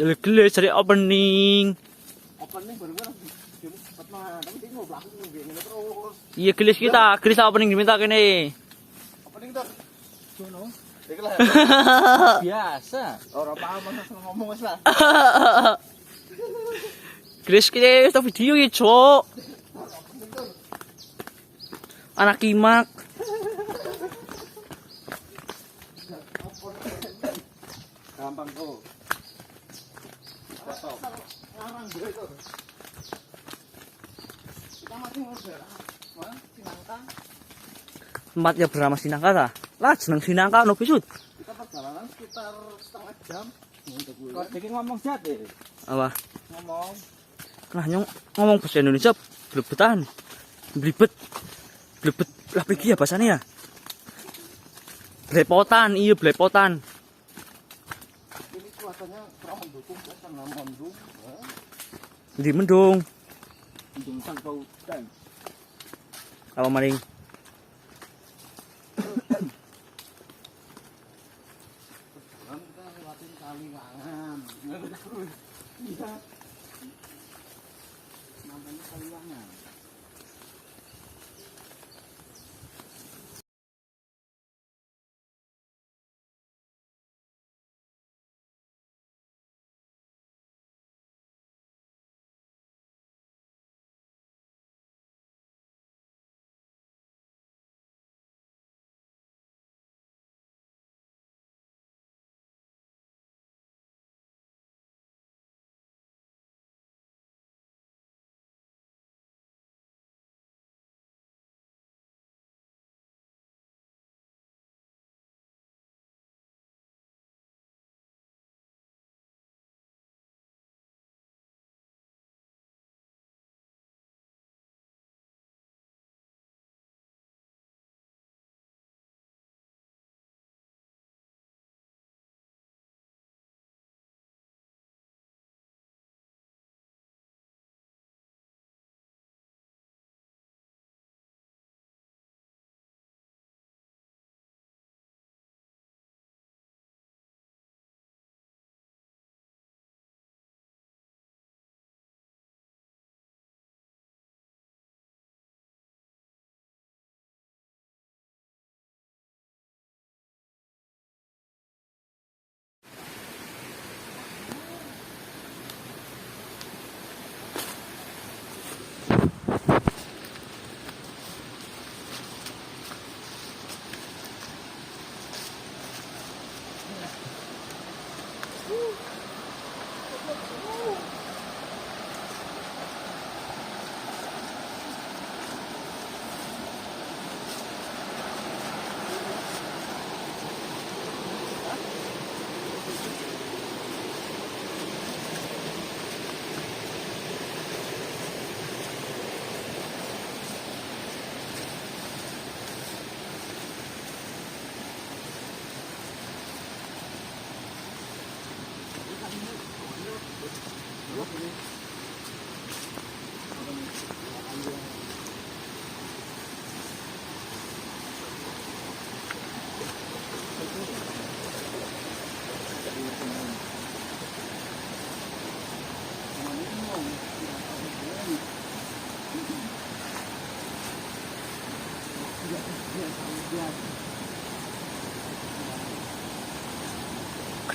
Gelis dari opening. Opening baru-baru cepet mah, tapi dia ngoblak ngene terus. Iya gelis kita opening diminta kene. Opening tuh. Sono. Iki lah. Biasa. Ora paham masa ngomong wis lah. Gelis kita video ya, Cok. Anak kimak. Gampang kok. Larang gue itu. Kita masih ngobrol. Wah, Sinangka. Tempatnya bernama Sinangka ta? Lah jeneng Sinangka ono bisut. Kita perjalanan sekitar setengah jam. Kok bikin ngomong jat ya? Apa? Ngomong. Nah ngomong bahasa Indonesia belebetan. Blibet. Blebet lah pergi ya bahasanya ya. Blepotan, iya blepotan. Ini cuacanya kurang mendukung karena mendung. Di mendung. Mendung tanpa hujan. Apa maling? Kita lewatin Kaliwangan. Iya. Namanya Kaliwangan.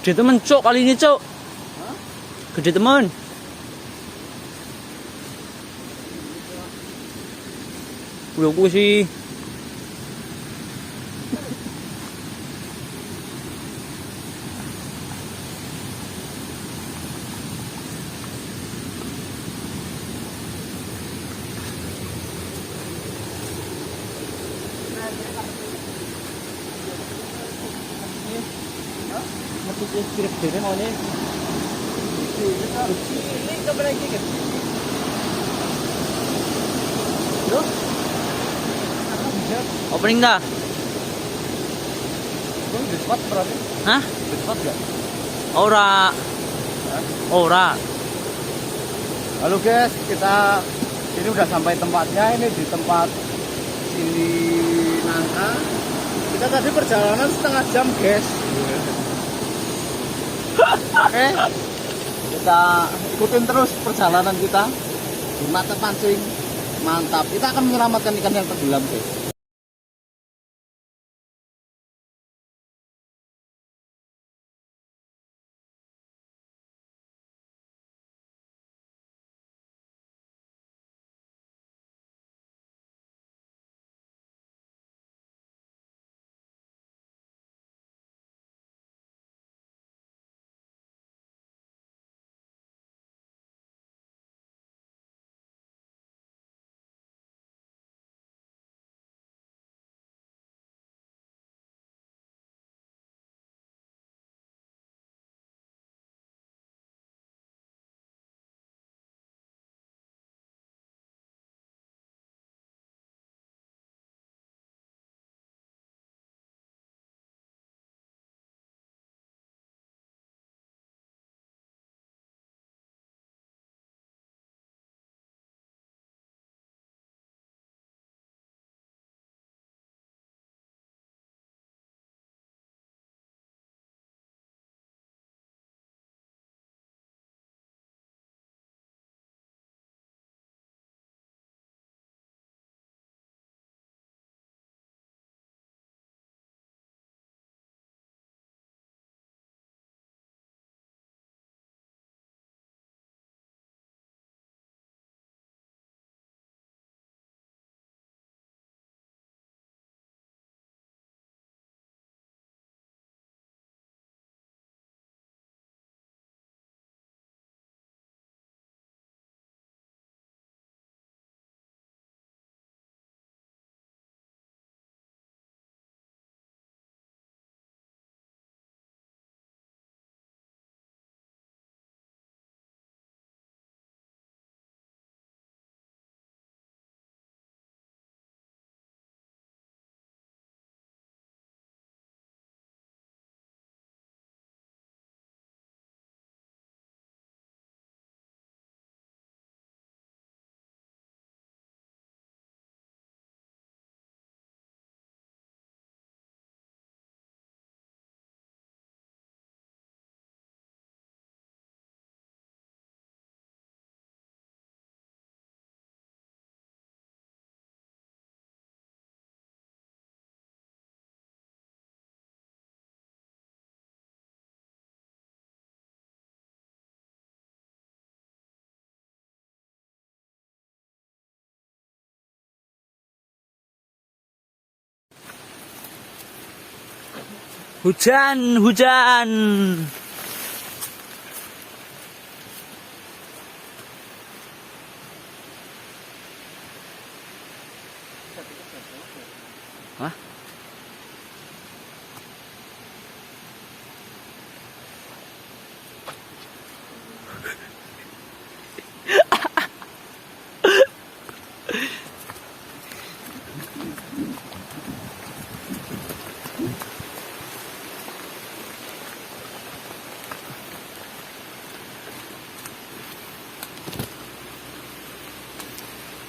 Gede temen Cok kali ini Cok. Gede temen. Udah gue sih. Kira gede mau nih. Ini kamera ini kan. Loh? Opening dah. Bang, cepat berarti. Hah? Cepat enggak? Ora. Ora. Halo guys, kita ini udah sampai tempatnya, ini di tempat sini Nangka. Kita tadi perjalanan setengah jam guys. Oke. kita ikutin terus perjalanan kita di mata pancing. Mantap, kita akan menyelamatkan ikan yang tenggelam guys. Hujan, hujan. Hah?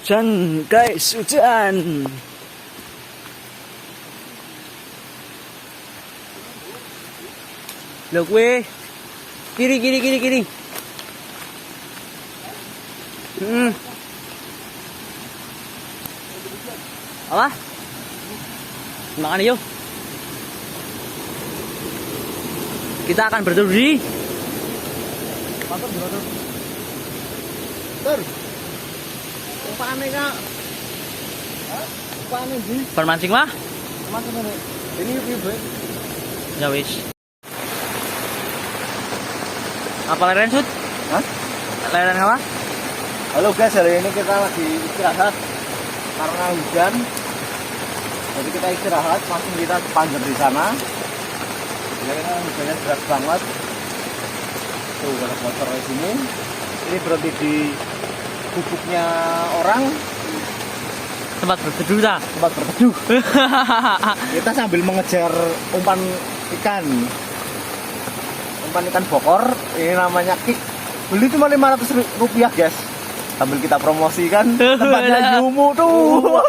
Hujan guys, hujan. Loh gue. Kiri, kiri, kiri, kiri. Apa? Makan yuk. Kita akan bertelur di Mantap brother. Ter. Upane Kak. Hah? Upane di. permancing mah. Mantap ini. Ini yuk. Ya wis. Apa leren sud? Hah? Leren apa? Halo guys, hari ini kita lagi istirahat karena hujan. Jadi kita istirahat, langsung kita panjang di sana. Jadi hujannya deras banget. Tuh ada motor di sini. Ini berhenti di gubuknya orang. Tempat berteduh dah. Tempat berteduh. Kita sambil mengejar umpan ikan. Umpan ikan bokor. Ini namanya kik. Beli cuma 500 rupiah guys. Sambil kita promosikan tempatnya Yumu tuh.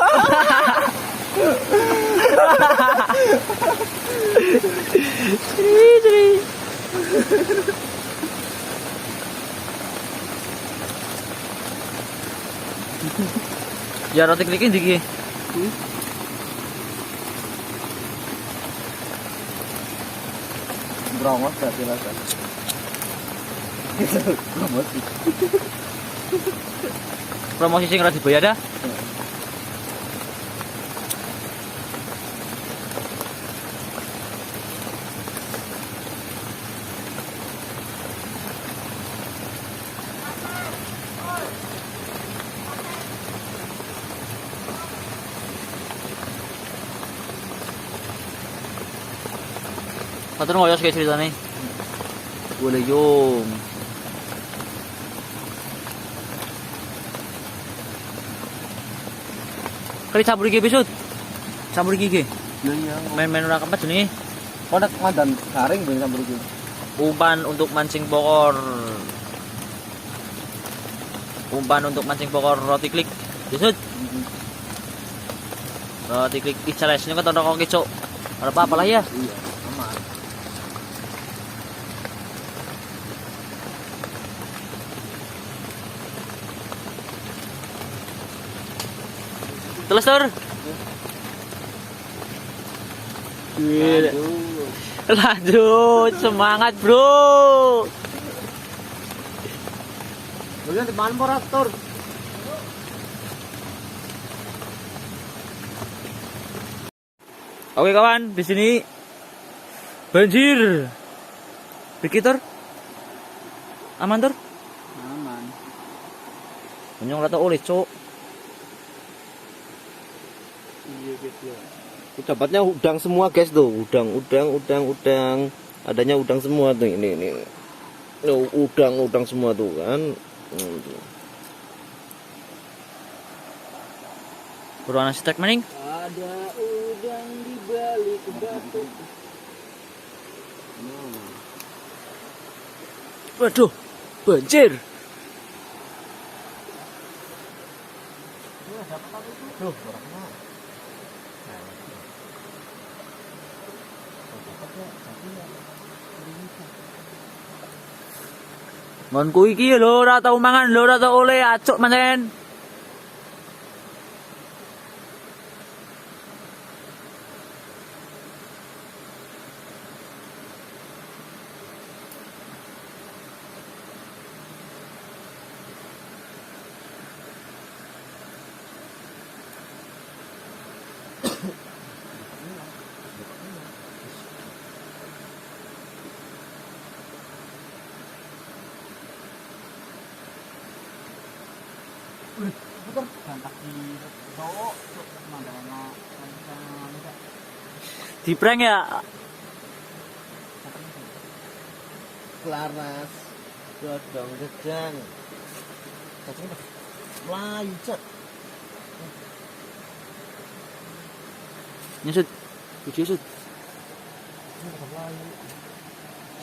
Ya roti klik ndi iki? Brongos berarti lah kan. Promosi. Promosi sing ora dibayar dah. Patur ngoyos kayak ceritanya. Boleh yung. Kali campur iki besut. Campur iki. Iya iya. Main-main ora keempat jenenge. Kau nak mandan garing ben campur iki. Umpan untuk mancing pokor. Umpan untuk mancing pokor roti klik. Besut. Roti klik icales ini kan kok kecok. Ora apa-apa lah ya. Iya, aman. Teles tur. Lanjut, semangat bro. Boleh di mana morator? Oke kawan, di sini banjir. Begitu? Aman tur? Aman. Nyong rata oleh cok. Iya gitu. Dapatnya udang semua guys tuh, udang. Adanya udang semua tuh ini. Udang semua tuh kan. Berwarna stek maning. Ada udang di balik batu. Waduh, banjir. Tuh, Ngonku iki lho ora tau mangan lho ora tau oleh acuk manen. Di prank ya. Klaras, godong gedang. Melayu cat. Nyusut. Video sut.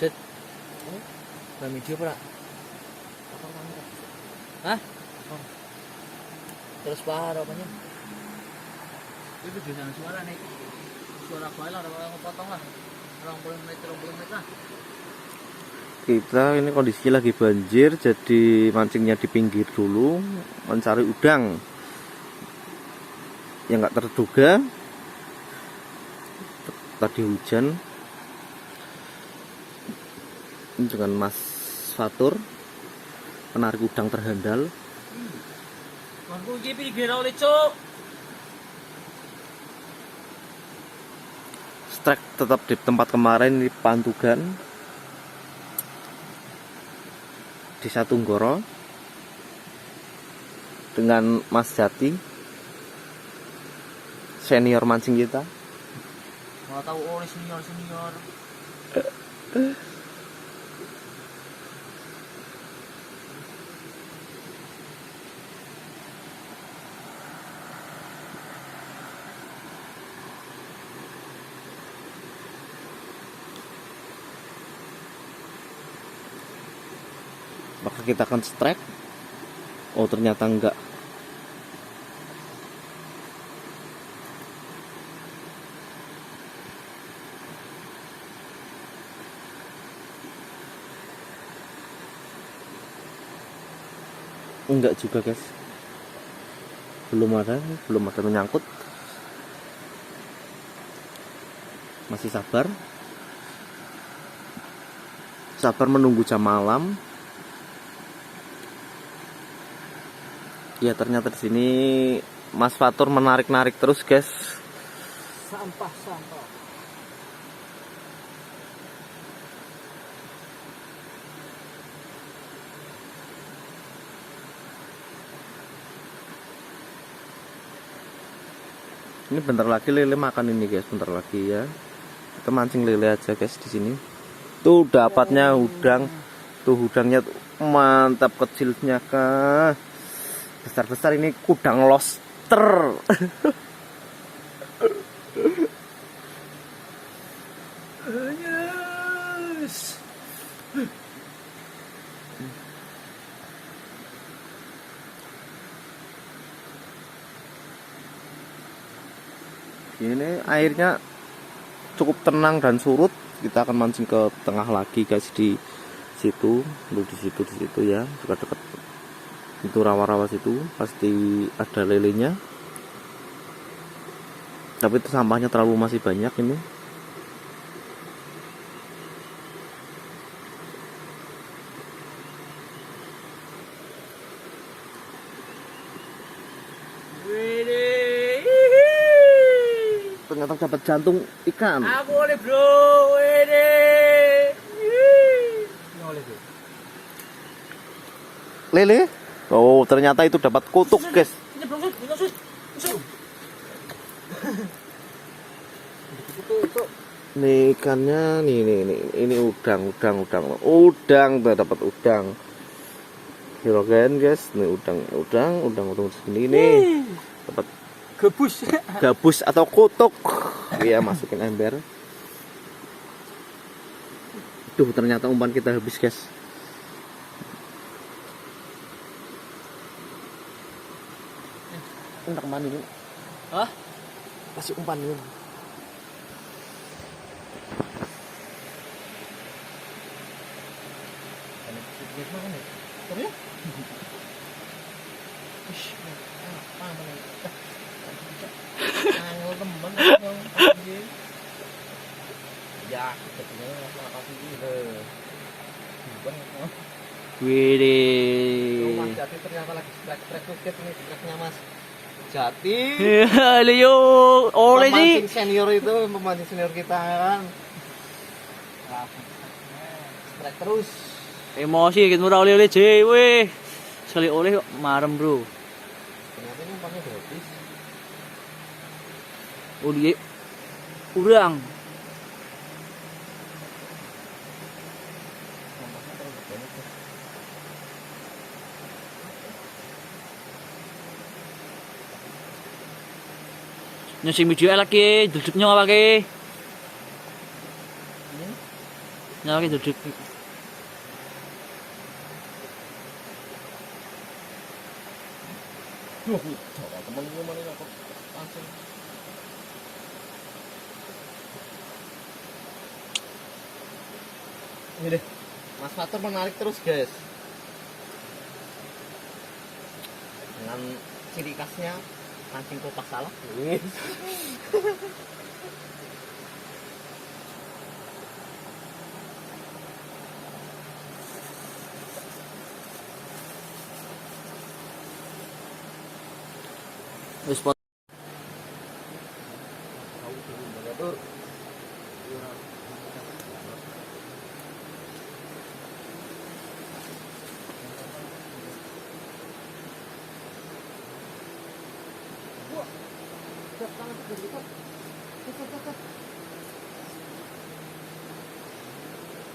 Set. Nah, video apa? Hah? Terus pahar apanya? Itu bisa suara nih. Suara kuala orang potong lah. 20 meter lah. Kita ini kondisi lagi banjir, jadi mancingnya di pinggir dulu, mencari udang yang nggak terduga. Tadi hujan dengan Mas Fatur, penarik udang terhandal. Mangku iki pinggir oleh cuk. Strike tetap di tempat kemarin di Pantugan di Satunggoro dengan Mas Jati, senior mancing kita. Nggak tahu oleh senior. Maka kita akan strike. Oh ternyata enggak. Enggak juga guys. belum ada menyangkut. Masih sabar menunggu jam malam. Ya ternyata di sini Mas Fatur menarik terus guys. Sampah. Ini bentar lagi lele makan ini guys, bentar lagi ya. Kita mancing lele aja guys di sini. Tuh dapatnya udang. Tuh udangnya tuh mantap, kecilnya kah. Besar ini udang lobster. Yes. Ini airnya cukup tenang dan surut. Kita akan mancing ke tengah lagi guys, di situ, di situ ya, dekat itu rawa-rawa situ pasti ada lelenya. Tapi itu sampahnya masih banyak ini. Ternyata dapat jantung ikan. Aku oleh bro, ini. Oleh bro. Lele. Oh ternyata itu dapat kutuk guys. Ini bro, Sus. Ini ikannya ini udang tuh, dapat udang. Hirogen guys, ini udang segini nih. Dapat gabus atau kutuk. Iya, masukin ember. Tuh ternyata umpan kita habis guys. Untuk mandi ini. Hah? Kasih umpan ini. Widih. Mas Jati ternyata lagi strike ini strike-nya Mas Jati. Leo, oleh sih. Pemancing senior itu, pemancing senior kita kan. Strike terus. Emosi gitu murah oleh weh. Sekali oleh kok marem bro. Ternyata ini umpannya gratis. Oh dia urang. Nyusi video lagi, duduknya apa ke? Nyala lagi duduk. Duh, temen-temen ini kok langsung. Ini deh, Mas Fatur menarik terus guys. Dengan ciri khasnya mancing kotak salah. Wis pot.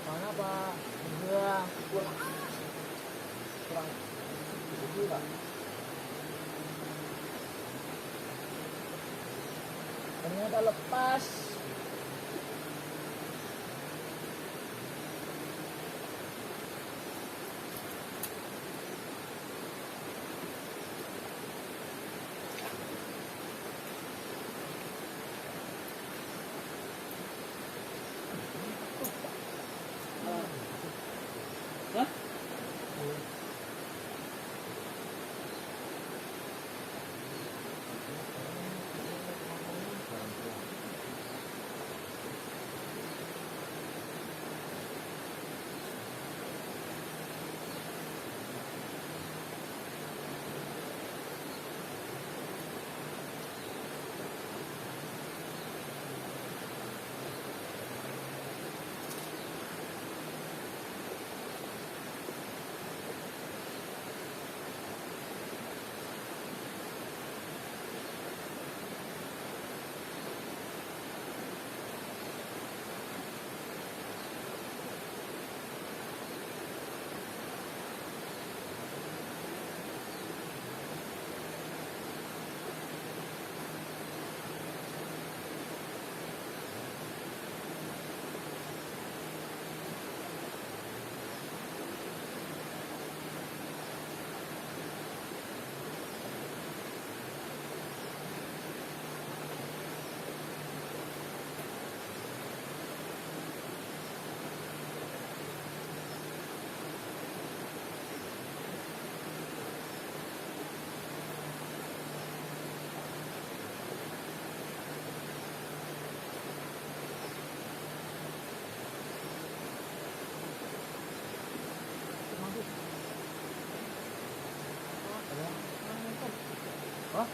Mana Pak? Kurang. Ternyata lepas. Hah?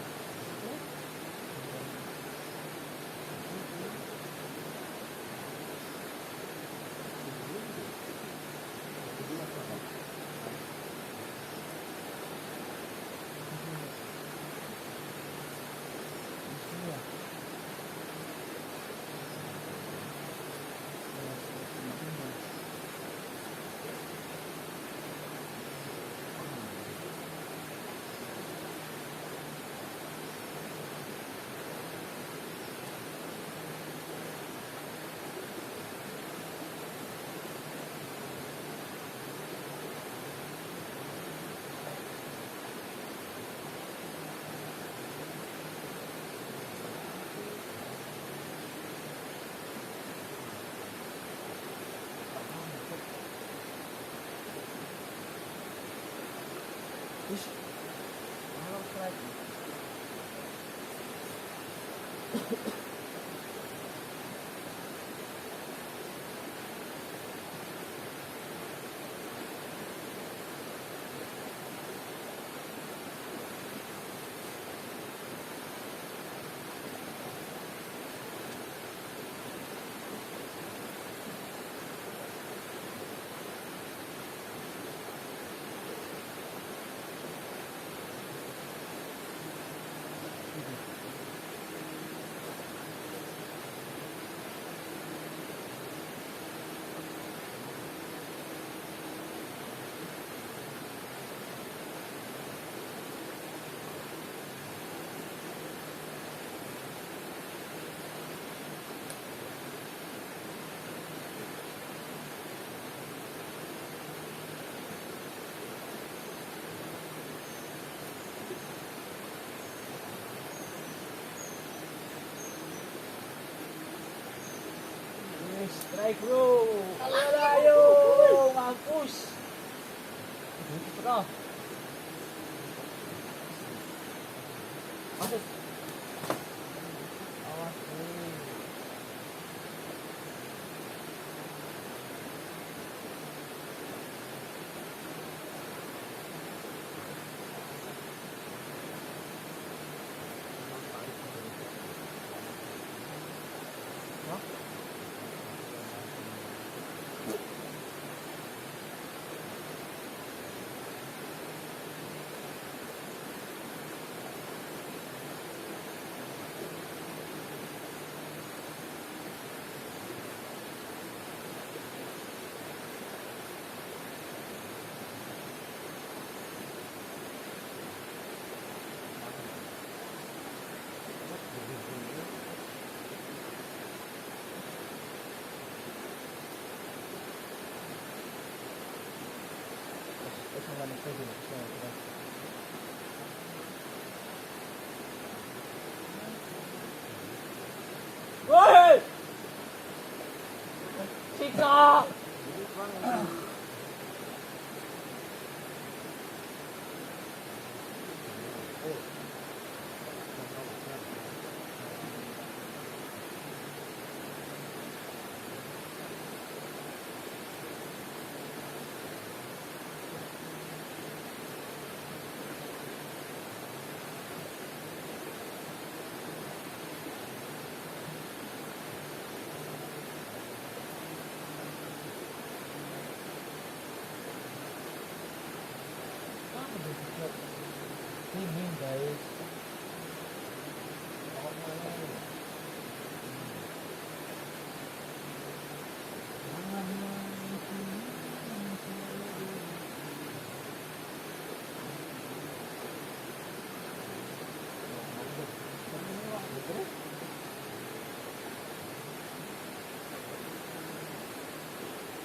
Ih, malam lagi. Strike bro. Ayo, mampus. Bro. Masuk. Awas nih. Woi! Siksa! Ini guys.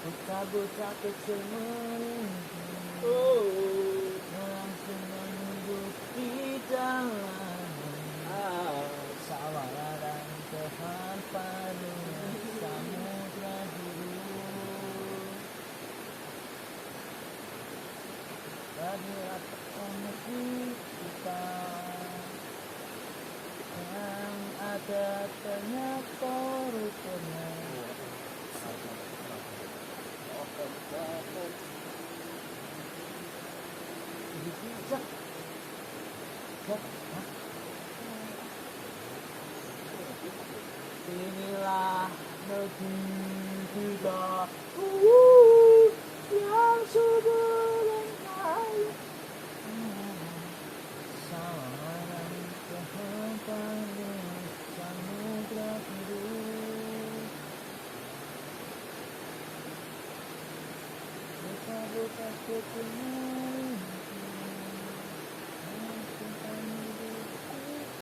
Buka-buka kecil langsung menuju di jalan sawah dan terhamparan samudra biru. Tadi ratakan kita yang ada ternyata rupanya. Bijak. segitiga yang subur dan kaya saran kehampaan samudra biru buka-buka kupingmu